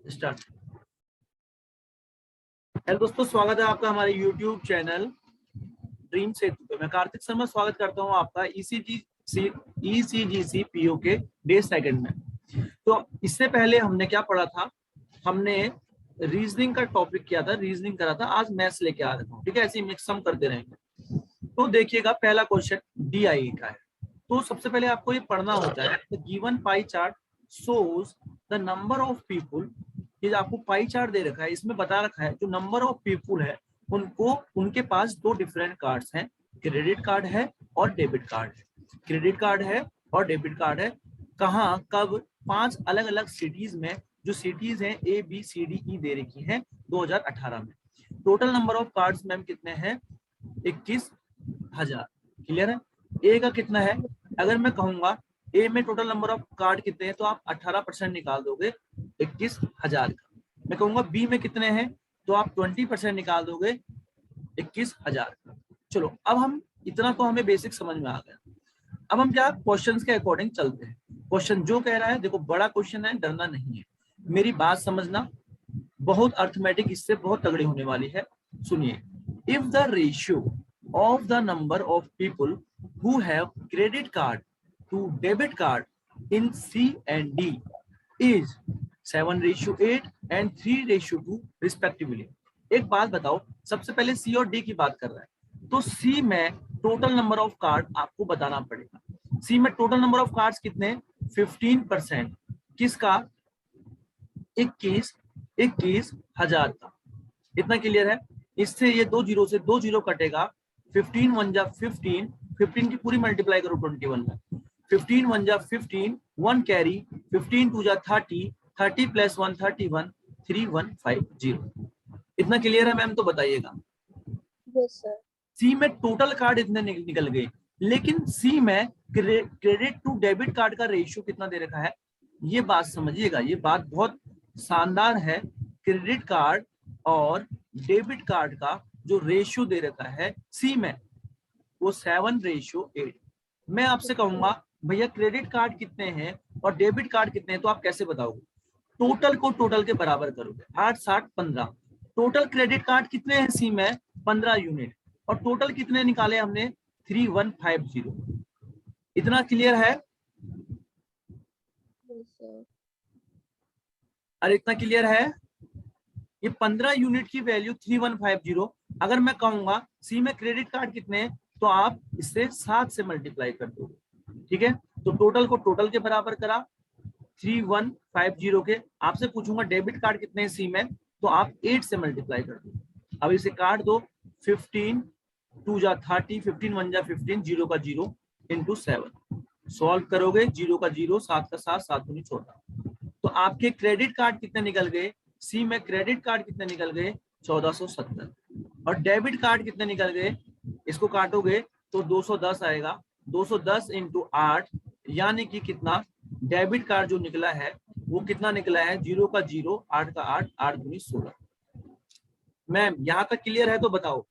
Start. Hello दोस्तों, स्वागत है आपका हमारे YouTube चैनल ड्रीम सेतु पे। मैं कार्तिक शर्मा स्वागत करता हूं आपका ECGC PO के डे सेकंड में। तो इससे पहले हमने क्या पढ़ा था, हमने रीजनिंग का टॉपिक किया था, रीजनिंग करा था। आज मैथ्स लेके आ रहा हूँ, ठीक है, ऐसे ही मिक्स हम करते रहेंगे। तो देखिएगा, पहला क्वेश्चन DIE का है। तो सबसे पहले आपको ये पढ़ना होता है, given pie chart shows the number of people. ये आपको पाई चार्ट दे रखा है, इसमें बता रखा है जो नंबर ऑफ पीपुल है उनको, उनके पास दो डिफरेंट कार्ड्स हैं, क्रेडिट कार्ड है और डेबिट कार्ड है। क्रेडिट कार्ड है और डेबिट कार्ड है। कहाँ, कब, 5 अलग अलग सिटीज में, जो सिटीज हैं ABCDE दे रखी हैं 2018 में। Total number of cards ma'am कितने हैं? 21,000। क्लियर है? ए का कितना है? अगर मैं कहूंगा ए में टोटल नंबर ऑफ कार्ड कितने हैं तो आप 18% निकाल दोगे 21,000 का। मैं कहूंगा बी में कितने हैं तो आप 20% निकाल दोगे 21,000 का। चलो, अब हम इतना तो हमें बेसिक समझ में आ गया। अब हम क्या क्वेश्चंस के अकॉर्डिंग चलते हैं। क्वेश्चन जो कह रहा है, देखो बड़ा क्वेश्चन है, डरना नहीं है, मेरी बात समझना, बहुत अर्थमेटिक, इससे बहुत तगड़ी होने वाली है। सुनिए, if the ratio of the number of people who have credit card to debit card in C and D is 7:8 and 3:2 respectively। एक बात बताओ, सबसे पहले C और D की बात कर रहा है, तो C में टोटल नंबर ऑफ कार्ड आपको बताना पड़ेगा। C में टोटल नंबर ऑफ कार्ड्स कितने? 15%। किसका? 21,000 का। इतना क्लियर है? इससे ये 2 जीरो से 2 जीरो कटेगा। 15 1 जा 15, 15 की पूरी मल्टीप्लाई करो 21 में। 15 1 जा 15, 1 कैरी, 15 2 जा 30, 30 प्लस 1 31, 3150। इतना क्लियर है मैम? तो बताइएगा। Yes sir. सी में टोटल कार्ड इतने निकल गए, लेकिन सी में क्रेडिट टू डेबिट कार्ड का रेशियो कितना दे रखा है, ये बात समझिएगा, ये बात बहुत शानदार है। क्रेडिट कार्ड और डेबिट कार्ड का जो रेशियो दे रखा है सी में, वो 7:8। मैं आपसे कहूंगा भैया क्रेडिट कार्ड कितने हैं और डेबिट कार्ड कितने हैं, तो आप कैसे बताओगे? टोटल को टोटल के बराबर करोगे। 8 7 15। टोटल क्रेडिट कार्ड कितने हैं सी में? 15 यूनिट। और टोटल कितने निकाले हमने? 3150। इतना क्लियर है? अरे इतना क्लियर है? ये 15 यूनिट की वैल्यू 3150। अगर मैं कहूंगा सी में क्रेडिट कार्ड कितने हैं, तो आप इससे 7 से मल्टीप्लाई कर दोगे। ठीक है, तो टोटल को टोटल के बराबर करा 3150 के। आपसे पूछूंगा डेबिट कार्ड कितने हैं सी में, तो आप 8 से मल्टीप्लाई कर दो। अब इसे काट दो। 15 2 जा 30, 15 1 जा 15, 0 का 0 इंटू 7। सॉल्व करोगे, 0 का 0, 7 का 7, 7 दूनी 14। तो आपके क्रेडिट कार्ड कितने निकल गए सी में? क्रेडिट कार्ड कितने निकल गए? 1470। और डेबिट कार्ड कितने निकल गए? इसको काटोगे तो 210 आएगा। 210 इंटू 8, यानी कि कितना? डेबिट कार्ड जो निकला है वो कितना निकला है? 0 का 0, 8 का 8, 8 दूनी 16। मैम यहाँ तक क्लियर है? तो बताओ।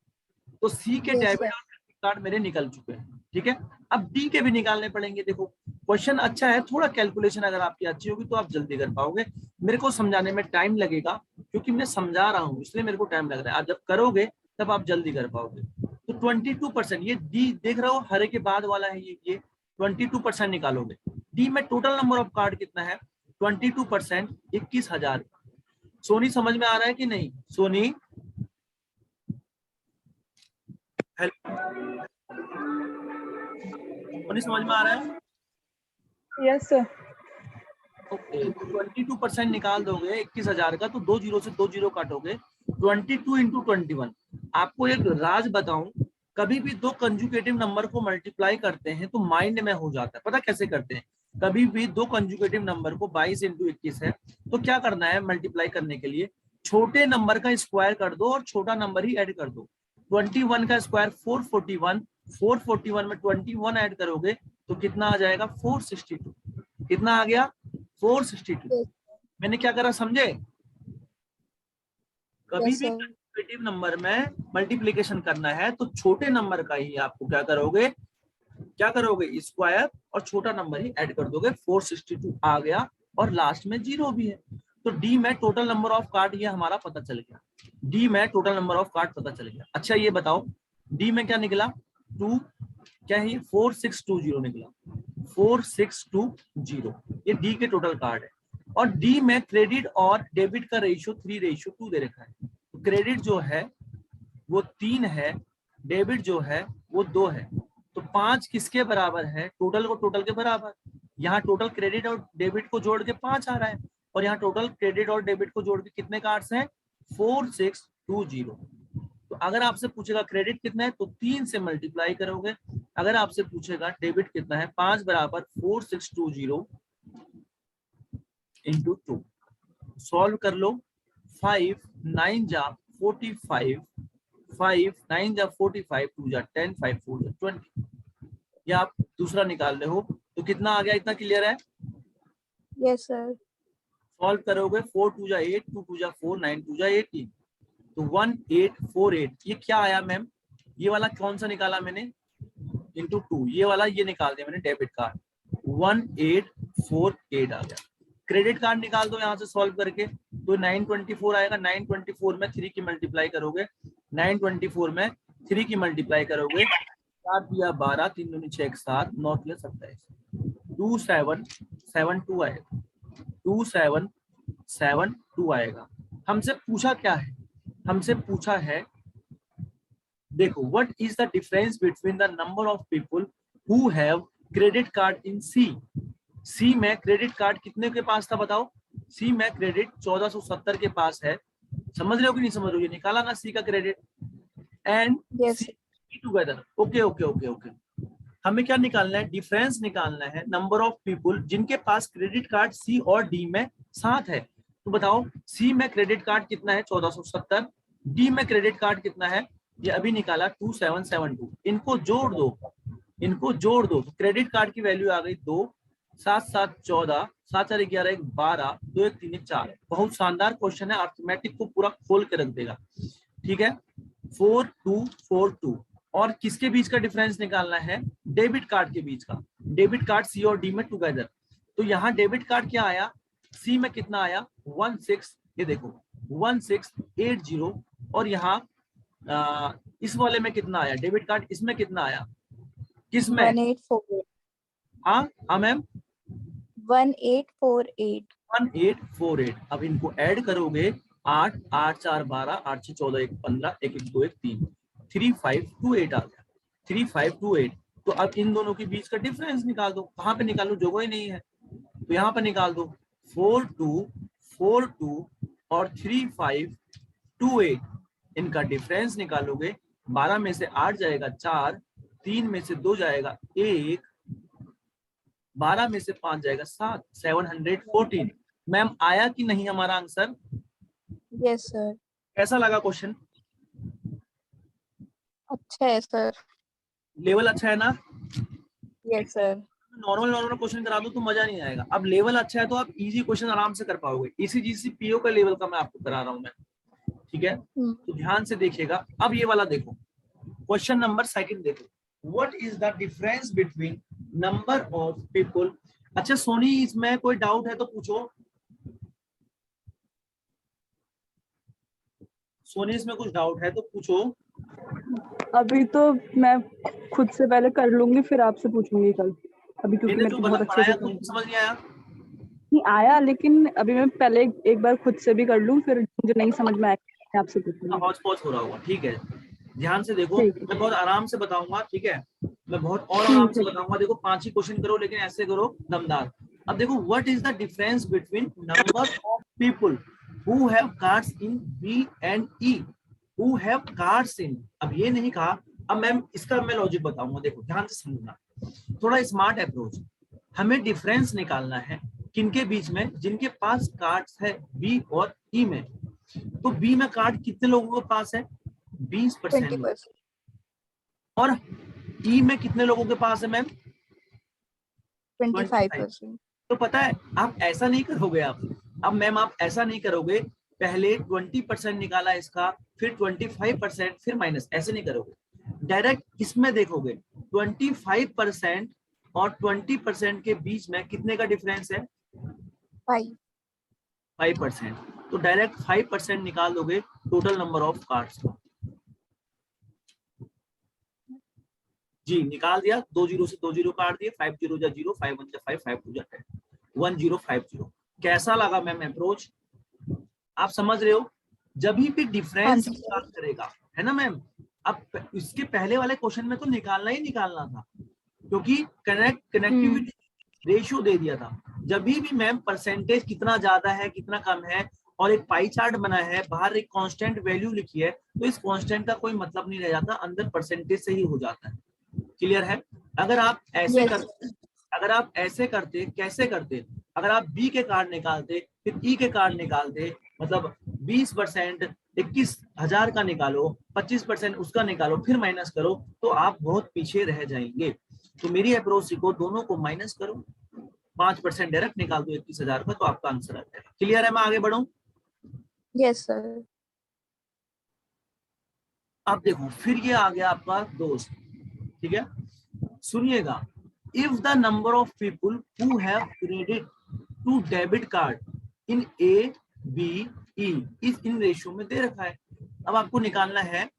तो सी के डेबिट और क्रेडिट कार्ड मेरे निकल चुके हैं। ठीक है, अब डी के भी निकालने पड़ेंगे। देखो क्वेश्चन अच्छा है, थोड़ा कैलकुलेशन अगर आपकी अच्छी होगी तो आप जल्दी कर पाओगे। मेरे को समझाने में टाइम लगेगा, क्योंकि मैं समझा रहा हूँ इसलिए मेरे को टाइम लग रहा है। आप जब करोगे तब आप जल्दी कर पाओगे। तो 22%, ये डी देख रहा हो, हरे के बाद वाला है ये 22% निकालोगे। डी में टोटल नंबर ऑफ कार्ड कितना है? 22%, 21,000। सोनी समझ में आ रहा है कि नहीं? सोनी, सोनी समझ में आ रहा है? Yes sir. ओके, 22% निकाल दोगे 21,000 का, तो 2 जीरो से 2 जीरो काटोगे। 22 इंटू 21। आपको एक राज बताऊं, कभी भी दो कंजुगेटिव नंबर को मल्टीप्लाई करते हैं तो माइंड में हो जाता है। पता कैसे करते हैं? कभी भी दो कंजुगेटिव नंबर को 22 इंटू 21 है, तो क्या करना है मल्टीप्लाई करने के लिए? छोटे नंबर का स्क्वायर कर दो और छोटा नंबर ही ऐड कर दो। 21 का स्क्वायर 441, 441 में 21 ऐड करोगे तो कितना आ जाएगा? 462। कितना आ गया? 462। मैंने क्या करा समझे? कभी भी कंजुगेटिव नंबर में मल्टीप्लिकेशन करना है तो छोटे नंबर का ही आपको क्या करोगे, स्क्वायर और छोटा नंबर ही ऐड कर दोगे। 462 आ गया और लास्ट में 0 भी है। तो डी में टोटल नंबर ऑफ कार्ड ये हमारा पता चल गया, डी में टोटल नंबर ऑफ कार्ड पता चल गया। अच्छा ये बताओ डी में क्या निकला, 2 क्या है, 4620 निकला, 4620 ये डी के टोटल कार्ड है। और डी में क्रेडिट और डेबिट का रेशियो 3:2 दे रखा है। तो क्रेडिट जो है वो 3 है, डेबिट जो है वो 2 है। तो 5 किसके बराबर है, टोटल को टोटल के बराबर। यहाँ टोटल क्रेडिट और डेबिट को जोड़ के 5 आ रहा है, और यहाँ टोटल क्रेडिट और डेबिट को जोड़ के कितने कार्ड्स हैं, 4620। तो अगर आपसे पूछेगा क्रेडिट कितना है तो 3 से मल्टीप्लाई करोगे, अगर आपसे पूछेगा डेबिट कितना है, 5 बराबर 4620 इंटू 2। सॉल्व कर लो, 5 9 जा 45, 5 9 जा 45, 2 जा 10, 5 4 जा 20। या आप दूसरा निकाल रहे हो तो कितना आ गया, इतना क्लियर है? Yes sir. सॉल्व करोगे 4 2 जा 8, 2 2 जा 4, 9 2 जा 18, तो 1848। ये क्या आया मैम, ये वाला कौन सा निकाला मैंने, इंटू 2, ये वाला ये निकाल दिया मैंने डेबिट कार्ड, 1848 आ गया। क्रेडिट कार्ड निकाल दो यहाँ से सॉल्व करके, तो 924 आएगा। 924 में 3 की मल्टीप्लाई करोगे, 924 में 3 की मल्टीप्लाई करोगे, 4 दिया 12, 3 दूनी 6 7, 9 दिया 27, 2772 आएगा, 2772 आएगा। हमसे पूछा क्या है, हमसे पूछा है देखो what is the difference between the number of people who have credit card in C. C में क्रेडिट कार्ड कितने के पास था बताओ, सी में क्रेडिट 1470 के पास है। समझ रहे हो कि नहीं समझ रहे हो, ये निकाला ना सी का credit and C together. Okay okay okay okay, हमें क्या निकालना है, डिफरेंस निकालना है नंबर ऑफ पीपल जिनके पास क्रेडिट कार्ड सी और डी में साथ है। तो बताओ सी में क्रेडिट कार्ड कितना है 1470, डी में क्रेडिट कार्ड कितना है, ये अभी निकाला 2772। इनको जोड़ दो, इनको जोड़ दो, क्रेडिट कार्ड की वैल्यू आ गई 2, 7 7 14, 7 4 11 1 12, 2 1 3 1 4। बहुत शानदार क्वेश्चन है, अर्थमेटिक को पूरा खोल के रख देगा। ठीक है, 4242। और किसके बीच का डिफरेंस निकालना है, डेबिट कार्ड के बीच का, डेबिट कार्ड सी और डी में टुगेदर। तो यहाँ डेबिट कार्ड क्या आया, सी में कितना आया 16, ये देखो 1680, और यहाँ इस वाले में कितना आया डेबिट कार्ड, इसमें कितना आया, किसमें 1848। हाँ मैम 1848। 1848। अब इनको ऐड करोगे, 8 8 4 12, 8 6 14, 1 15, 1 1 2 1 3, 3528 आ गया, 3528। तो अब इन दोनों के बीच का डिफरेंस निकाल दो। कहाँ पे निकालो, जगह ही नहीं है, तो यहाँ पे निकाल दो। 4242 और 3528, इनका डिफरेंस निकालोगे, 12 में से 8 जाएगा 4, 3 में से 2 जाएगा 1, 12 में से 5 जाएगा 7, 714। मैम आया कि नहीं हमारा आंसर? Yes sir. कैसा लगा क्वेश्चन? अच्छा है सर। लेवल अच्छा है ना? Yes sir. नॉर्मल क्वेश्चन करा दो तो मजा नहीं आएगा। अब लेवल अच्छा है तो आप इजी क्वेश्चन आराम से कर पाओगे। ईसीजीसी पीओ का लेवल का मैं आपको करा रहा हूँ मैं, ठीक है? तो ध्यान से देखिएगा। अब ये वाला देखो, क्वेश्चन नंबर 2 देखो, what is the difference between number of people. अच्छा सोनी, इसमें कोई डाउट है तो पूछो। सोनी इसमें कुछ डाउट है तो पूछो। अभी तो मैं खुद से पहले कर लूंगी, फिर आपसे पूछूंगी कल। अभी क्योंकि मैंने मेरे जो को बहुत अच्छे से समझ नहीं आया, नहीं आया, लेकिन अभी मैं पहले एक बार खुद से भी कर लूं, फिर मुझे नहीं समझ में आएगा आपसे पूछूंगी। हॉच पॉच हो रहा होगा, ठीक है? ध्यान से देखो, मैं बहुत आराम से बताऊंगा, ठीक है? मैं बहुत और आराम से बताऊंगा। देखो 5 ही क्वेश्चन करो, लेकिन ऐसे करो दमदार। अब देखो, what is the difference between number of people who have cards in B and E, who have cards in. अब ये नहीं कहा, अब मैम इसका मैं लॉजिक बताऊंगा, देखो ध्यान से समझना, थोड़ा स्मार्ट अप्रोच। हमें डिफरेंस निकालना है किनके बीच में, जिनके पास कार्ड्स है बी और ई में। तो बी में कार्ड कितने लोगों के पास है, 20%। और ई में कितने लोगों के पास है मैम, 25%। तो पता है आप ऐसा नहीं करोगे। अब मैम आप ऐसा नहीं करोगे, पहले 20% निकाला इसका, फिर 25%, फिर माइनस, ऐसे नहीं करोगे। डायरेक्ट इसमें देखोगे 25% और 20% के बीच में कितने का डिफरेंस है, 5। 5%, तो डायरेक्ट 5% निकाल दोगे टोटल नंबर ऑफ कार्ड्स का। जी निकाल दिया, 2 जीरो से 2 जीरो काट दिए, 5 जीरो जा 0, 5 1 जा 5, 5 2 जा 10, 1050। कैसा लगा मैम अप्रोच? आप समझ रहे हो? जब भी हाँ डिफरेंस जी निकाल करेगा, है ना मैम? अब इसके पहले वाले क्वेश्चन में तो निकालना ही निकालना था, क्योंकि कनेक्टिविटी रेशियो दे दिया था। जब भी मैम परसेंटेज कितना ज्यादा है कितना कम है और एक पाई चार्ट बना है, बाहर एक कांस्टेंट वैल्यू लिखी है, तो इस कांस्टेंट का कोई मतलब नहीं रह जाता, अंदर परसेंटेज से ही हो जाता है। क्लियर है? अगर आप ऐसे Yes. करते, अगर आप ऐसे करते, कैसे करते? अगर आप बी के कार्ड निकालते, फिर ई के कार्ड निकालते, मतलब 20% 21,000 का निकालो, 25% उसका निकालो, फिर माइनस करो, तो आप बहुत पीछे रह जाएंगे। तो मेरी अप्रोच सीखो, दोनों को माइनस करो, 5% डायरेक्ट निकाल दो 21,000 का, तो आपका आंसर आ जाएगा। क्लियर है? मैं आगे बढ़ूं? Yes, sir. अब देखो, फिर ये आ गया आपका दोस्त, ठीक है? सुनिएगा, if the number of people who have credit to debit card in A B E is in ratio में दे रखा है। अब आपको निकालना है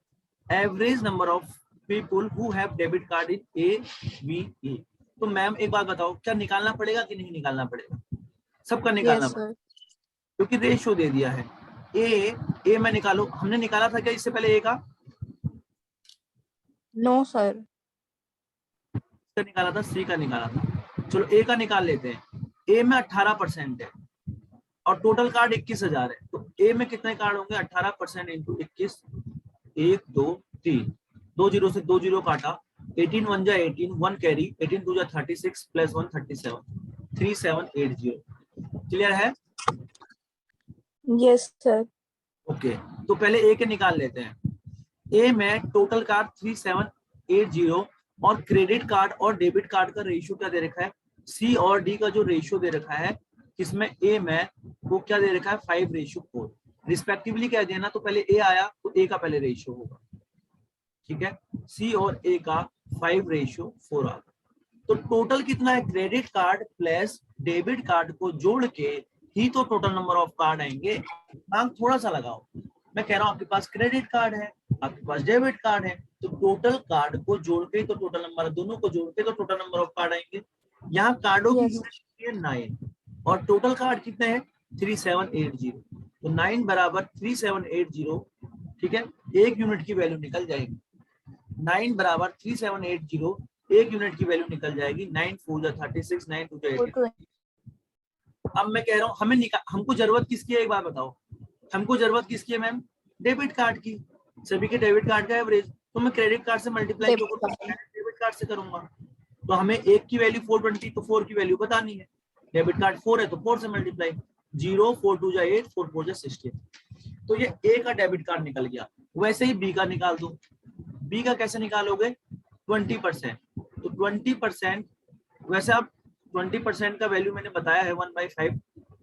average number of people who have debit card in A B E. तो मैम एक बात बताओ, क्या निकालना पड़ेगा कि नहीं निकालना पड़ेगा? सबका निकालना Yes, पड़ेगा, sir. क्योंकि रेशियो दे दिया है। ए में निकालो, हमने निकाला था क्या इससे पहले? ए का No, sir. निकाला था, सी का निकाला था। चलो ए का निकाल लेते हैं। ए में 18% है और टोटल कार्ड 21,000 है, तो ए में कितने कार्ड होंगे? 18% इंटू 21, 1 2 3, 2 जीरो से 2 जीरो काटा, 18 1 जा 18, 1 कैरी, 18 2 जा 36 प्लस 1 37, 3780। क्लियर है? Yes, sir. ओके, तो पहले ए के निकाल लेते हैं। ए में टोटल कार्ड 3780 और क्रेडिट कार्ड और डेबिट कार्ड का रेशियो क्या दे रखा है? सी और डी का जो रेशियो दे रखा है किसमें? ए में, वो क्या दे रखा है? 5:4 रिस्पेक्टिवली कह देना, तो पहले ए आया तो ए का पहले रेशियो होगा, ठीक है? सी और ए का 5:4 आ गया। तो टोटल कितना है? Credit card plus debit card को जोड़ के ही तो टोटल नंबर ऑफ कार्ड आएंगे। दिमाग थोड़ा सा लगाओ, मैं कह रहा हूँ आपके पास क्रेडिट कार्ड है, आपके पास डेबिट कार्ड है, तो टोटल कार्ड को जोड़ के तो टोटल नंबर, दोनों को जोड़ के तो टोटल नंबर ऑफ कार्ड आएंगे। यहाँ कार्डों की Yes. यूनिट है 9 और टोटल कार्ड कितने हैं? 3780, तो 9 बराबर 3780, ठीक है? एक यूनिट की वैल्यू निकल जाएगी। 9 बराबर 3780, एक यूनिट की वैल्यू निकल जाएगी। 9 4 जा 36, 9 2 जा 18। अब मैं कह रहा हूँ हमें हमको जरूरत किसकी है? एक बात बताओ, हमको जरूरत किसकी है मैम? डेबिट कार्ड की। सभी के डेबिट कार्ड का एवरेज, तो मैं क्रेडिट कार्ड से मल्टीप्लाई क्यों करूंगा? डेबिट कार्ड से करूंगा। तो हमें एक की वैल्यू 420, तो 4 की वैल्यू बतानी है। डेबिट कार्ड 4 है तो 4 से मल्टीप्लाई, 0 4 2 जा 8, 4 4 जा 16। तो ये ए का डेबिट कार्ड निकल गया। वैसे ही बी का निकाल दो। बी का कैसे निकालोगे? 20%। तो 20%, वैसे आप 20% का वैल्यू मैंने बताया है 1/5,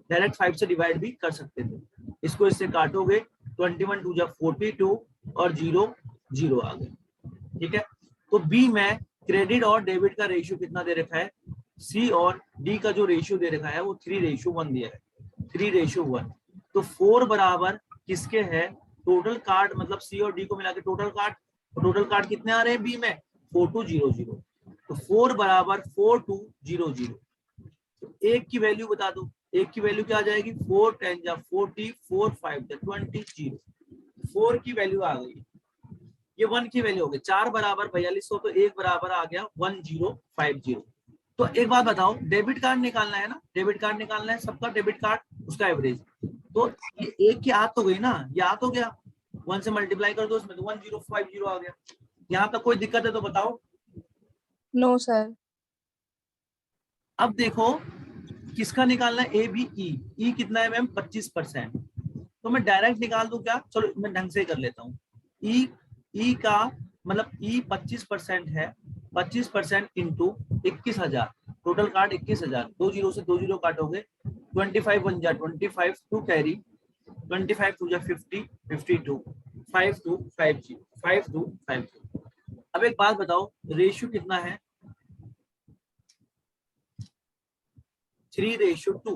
डायरेक्ट 5 से डिवाइड भी कर सकते थे। इसको इससे काटोगे, 21 2 जा 42 और 0 0 आ गए, ठीक है? तो बी में क्रेडिट और डेबिट का रेशियो कितना दे रखा है? सी और डी का जो रेशियो दे रखा है वो 3:1 दिया है, 3:1। तो 4 बराबर किसके है? टोटल कार्ड, मतलब सी और डी को मिला के टोटल कार्ड। टोटल कार्ड कितने आ रहे हैं बी में? 4200। तो 4 बराबर 4200। तो एक की वैल्यू बता दो, एक की वैल्यू क्या आ जाएगी? 4 10 जा 40, 4 5 जा 20, 0। 4 की वैल्यू आ गई, ये 1 की वैल्यू हो गई। 4 बराबर 4200, तो एक बराबर आ गया 1050। तो एक बात बताओ, डेबिट कार्ड निकालना है ना? डेबिट कार्ड निकालना है सबका, डेबिट कार्ड उसका एवरेज। तो ये एक की आत तो गई ना, ये आत हो गया, 1 से मल्टीप्लाई कर दो इसमें, तो 1050 आ गया। यहाँ तक कोई दिक्कत है तो बताओ। No, sir. अब देखो किसका निकालना है? ए बी ई। ई कितना है मैम? 25%। तो मैं डायरेक्ट निकाल दूं क्या? चलो मैं ढंग से कर लेता हूँ। ई का मतलब ई 25% है, 25% इंटू 21,000, टोटल कार्ड 21,000। 2 जीरो से 2 जीरो काटोगे, 25 1 जा 25, 2 कैरी, 25 2 जा 50, 52, 5 2 5 0, 5 2 5 0। अब एक बात बताओ, रेशियो कितना है? 3:2।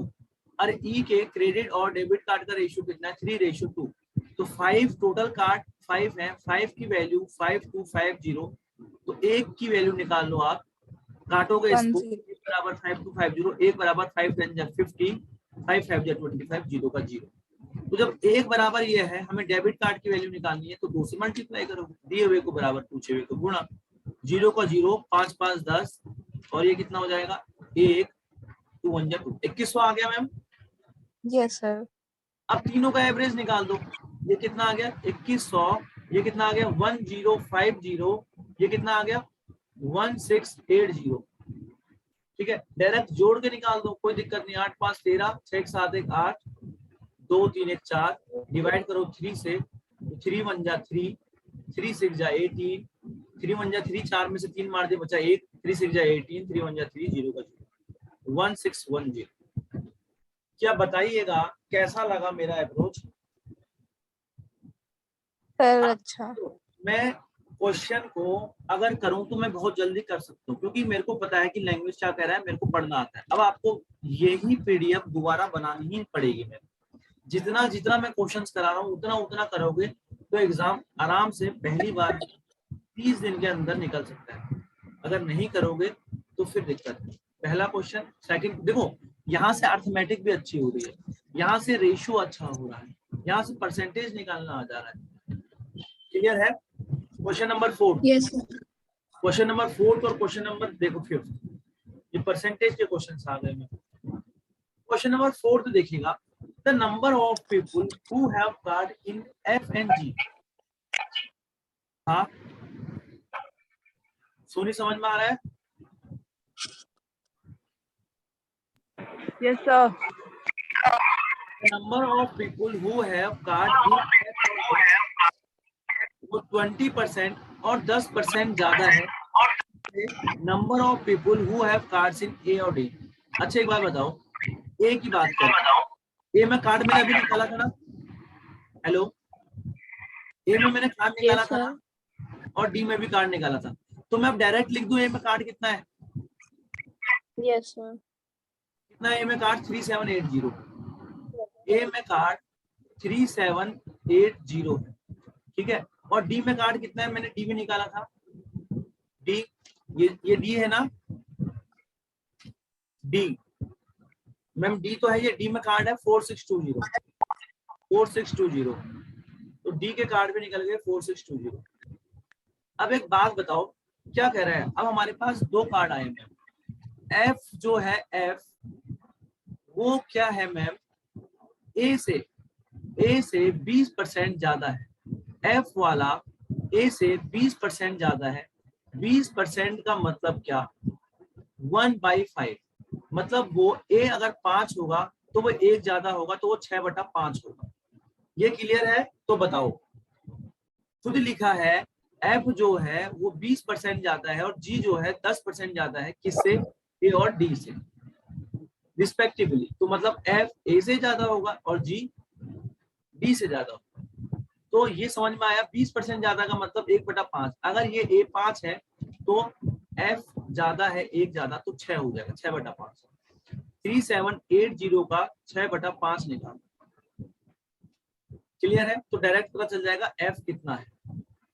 और ई के क्रेडिट और डेबिट कार्ड का रेशियो कितना है 3:2। तो 5 टोटल कार्ड 5 है, 5 की वैल्यू 5250, तो एक की वैल्यू निकाल लो आप, काटोगे इसको, 10 एक बराबर 5250, एक बराबर 5 10 जा 50, 5 5 जा 25, 0 का 0। तो जब एक बराबर ये है, हमें डेबिट कार्ड की वैल्यू निकालनी है, तो 2 से मल्टीप्लाई करोगे, दिए हुए को बराबर पूछे हुए को गुणा, 0 का 0, 5 5 10, और ये कितना हो जाएगा 1, 2 1 जा 2, 2100 आ गया मैम। Yes, sir. अब तीनों का एवरेज निकाल दो, ये कितना आ गया 2100, ये कितना आ गया 1050, ये कितना आ गया 1680। ठीक है, डायरेक्ट जोड़ के निकाल दो, कोई दिक्कत नहीं। 8 5 13, 6 7 1 8, 2 3 1 4, डिवाइड करो 3 से, 3 1 जा 3, 3 6 जा 18, 3 1 जा 3, 4 में से 3 मार दे बचा 1, 3 6 जा 18, 3 1 जा 3, 0 का 0, 1610। क्या बताइएगा कैसा लगा मेरा अप्रोच? Sir, अच्छा. मैं क्वेश्चन को अगर करूं तो मैं बहुत जल्दी कर सकता हूं, क्योंकि मेरे को पता है कि लैंग्वेज क्या कह रहा है, मेरे को पढ़ना आता है। अब आपको यही पीडीएफ दोबारा बनानी ही पड़ेगी। मैं जितना जितना मैं क्वेश्चंस करा रहा हूं उतना उतना करोगे तो एग्जाम आराम से पहली बार 30 दिन के अंदर निकल सकता है। अगर नहीं करोगे तो फिर दिक्कत है। पहला क्वेश्चन, सेकंड, देखो यहाँ से अर्थमेटिक भी अच्छी हो रही है, यहाँ से रेशियो अच्छा हो रहा है, यहाँ से परसेंटेज निकालना आ जा रहा है। क्लियर है? Question number 4, Yes, sir. Question number 4 और क्वेश्चन नंबर देखो 5, ये परसेंटेज के क्वेश्चन आ गए में। क्वेश्चन नंबर 4 तो देखिएगा, the number of people who have card in F and G. हाँ सोनी, समझ में आ रहा है? Yes sir. Number of people who have card in वो 20% और 10% ज्यादा है number of people who have cards in A और डी। अच्छा एक बात बताओ, ए की बात करें, ए में कार्ड मैंने अभी निकाला था ना, हेलो, ए में मैंने कार्ड निकाला Yes, था ना, और डी में भी कार्ड निकाला था, तो मैं अब डायरेक्ट लिख दूं ए में कार्ड कितना है, Yes, sir. कितना है ए में कार्ड 3780, ए में कार्ड 3780 है, ठीक है। और डी में कार्ड कितना है, मैंने डी भी निकाला था, डी, ये डी है ना, डी मैम, डी तो है, ये डी में कार्ड है 4620, 4620, तो डी के कार्ड भी निकल गए 4620। अब एक बात बताओ, क्या कह रहा है, अब हमारे पास दो कार्ड आए मैम, एफ जो है एफ वो क्या है मैम, ए से 20% ज्यादा है, एफ वाला ए से 20% ज्यादा है। 20% का मतलब क्या, 1/5, मतलब वो ए अगर 5 होगा तो वो 1 ज्यादा होगा, तो वो 6/5 होगा। ये क्लियर है? तो बताओ, खुद लिखा है एफ जो है वो 20% ज्यादा है और जी जो है 10% ज्यादा है, किससे, ए और डी से रिस्पेक्टिवली। तो मतलब एफ ए से ज्यादा होगा और जी डी से ज्यादा होगा। तो ये समझ में आया, 20% ज्यादा का मतलब 1/5। अगर ये ए 5 है तो एफ ज्यादा है 1 ज्यादा, तो 6 हो जाएगा, 6/5। 3780 का 6/5 निकाल। क्लियर है? तो डायरेक्ट पता चल जाएगा एफ कितना है,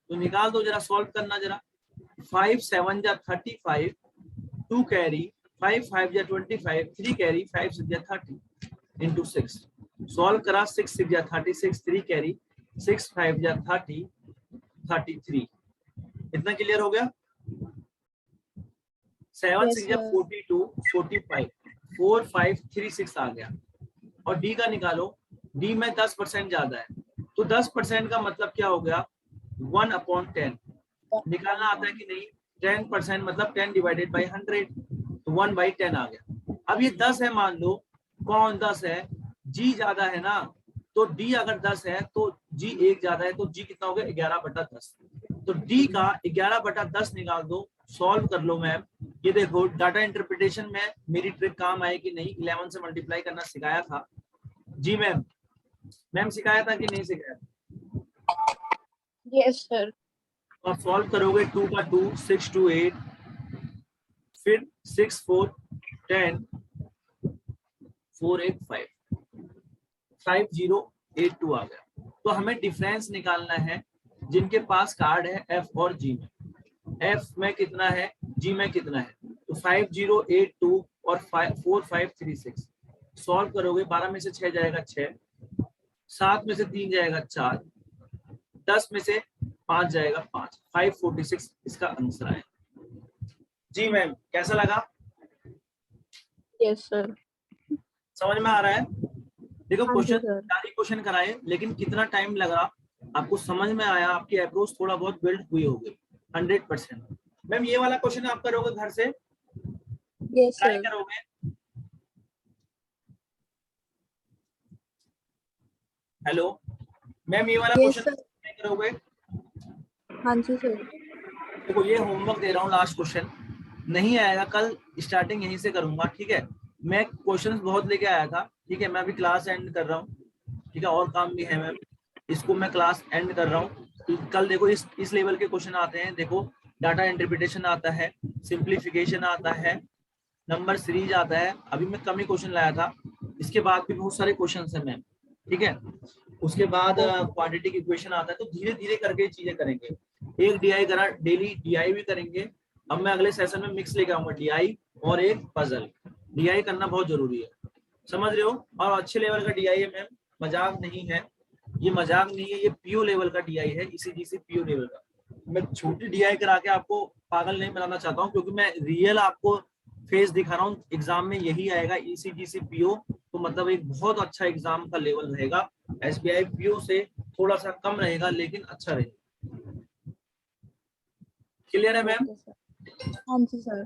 तो निकाल दो जरा, सॉल्व करना जरा। 5 7 जा 35, 2 कैरी, 5 5 जा 25, 3 कैरी, 5 6 जा 30 इंटू 6, सॉल्व करा, 6 6 जा 36, 3 कैरी, 6 5 जा 30, 33। इतना क्लियर हो गया? 7 Yes, 6 जा 42, 45, 4 5 3 6 आ गया। और डी का निकालो, डी में 10% ज्यादा है, तो 10% का मतलब क्या हो गया, 1/10। निकालना आता है कि नहीं? 10% मतलब 10 डिवाइडेड बाई 100, तो 1/10 आ गया। अब ये 10 है, मान लो कौन 10 है, जी ज्यादा है ना, तो डी अगर 10 है तो जी 1 ज्यादा है, तो जी कितना हो गया, 11/10। तो डी का 11/10 निकाल दो, सॉल्व कर लो मैम। ये देखो डाटा इंटरप्रिटेशन में मेरी ट्रिक काम आए कि नहीं, 11 से मल्टीप्लाई करना सिखाया था जी मैम, मैम सिखाया था कि नहीं सिखाया था? Yes, sir. और सॉल्व करोगे 2 का 2, 6 2 8, फिर 6 4 10, 4 8 5। 5082 आ गया। तो हमें डिफरेंस निकालना है जिनके पास कार्ड है एफ और जी में। एफ में कितना है, जी में कितना है, तो 5082 और 4536 सॉल्व करोगे। 12 में से 6 जाएगा 6, 7 में से 3 जाएगा 4, 10 में से 5 जाएगा 5, 546 इसका आंसर आया। जी मैम, कैसा लगा? Yes sir. समझ में आ रहा है? देखो हाँ जी क्वेश्चन सर। 4 ही क्वेश्चन कराए, लेकिन कितना टाइम लगा आपको समझ में आया, आपकी अप्रोच थोड़ा बहुत बिल्ड हुई होगी 100%। मैम ये वाला क्वेश्चन आप करोगे घर से, यस ट्राई सर। करोगे? हेलो मैम, ये वाला यस क्वेश्चन सर। ट्राई करोगे? हाँ जी सर। देखो ये होमवर्क दे रहा हूँ, लास्ट क्वेश्चन नहीं आएगा, कल स्टार्टिंग यहीं से करूंगा, ठीक है? मैं क्वेश्चंस बहुत लेके आया था, ठीक है? मैं अभी क्लास एंड कर रहा हूँ, ठीक है? और काम भी है मैम, इसको मैं क्लास एंड कर रहा हूँ। कल देखो इस लेवल के क्वेश्चन आते हैं। देखो डाटा इंटरप्रिटेशन आता है, सिंप्लीफिकेशन आता है, नंबर सीरीज आता है। अभी मैं कम ही क्वेश्चन लाया था, इसके बाद भी बहुत सारे क्वेश्चन है मैम, ठीक है? उसके बाद क्वाड्रेटिक इक्वेशन आता है। तो धीरे धीरे करके चीजें करेंगे। एक डीआई करा, डेली डीआई भी करेंगे। अब मैं अगले सेशन में मिक्स लेके आऊंगा, डीआई और एक पजल। डीआई करना बहुत जरूरी है, समझ रहे हो? और अच्छे लेवल का डीआई है मैम, मजाक नहीं है ये, मजाक नहीं है ये, पीओ लेवल का डीआई है, ईसीजीसी पीओ लेवल का। मैं छोटी डीआई करा के आपको पागल नहीं बनाना चाहता हूँ, क्योंकि मैं रियल आपको फेस दिखा रहा हूँ। एग्जाम में यही आएगा, ईसीजीसी पीओ, तो मतलब एक बहुत अच्छा एग्जाम का लेवल रहेगा। एसबीआई पीओ से थोड़ा सा कम रहेगा, लेकिन अच्छा रहेगा। क्लियर है मैम? Okay sir. हाँ जी सर।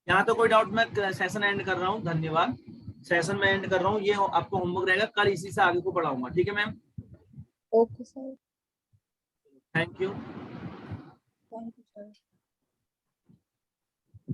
यहाँ तो कोई डाउट? मैं सेशन एंड कर रहा हूँ, धन्यवाद। सेशन में एंड कर रहा हूँ, ये आपको होमवर्क रहेगा, कल इसी से आगे को बढ़ाऊंगा, ठीक है ma'am? Okay sir. Thank you. Thank you sir.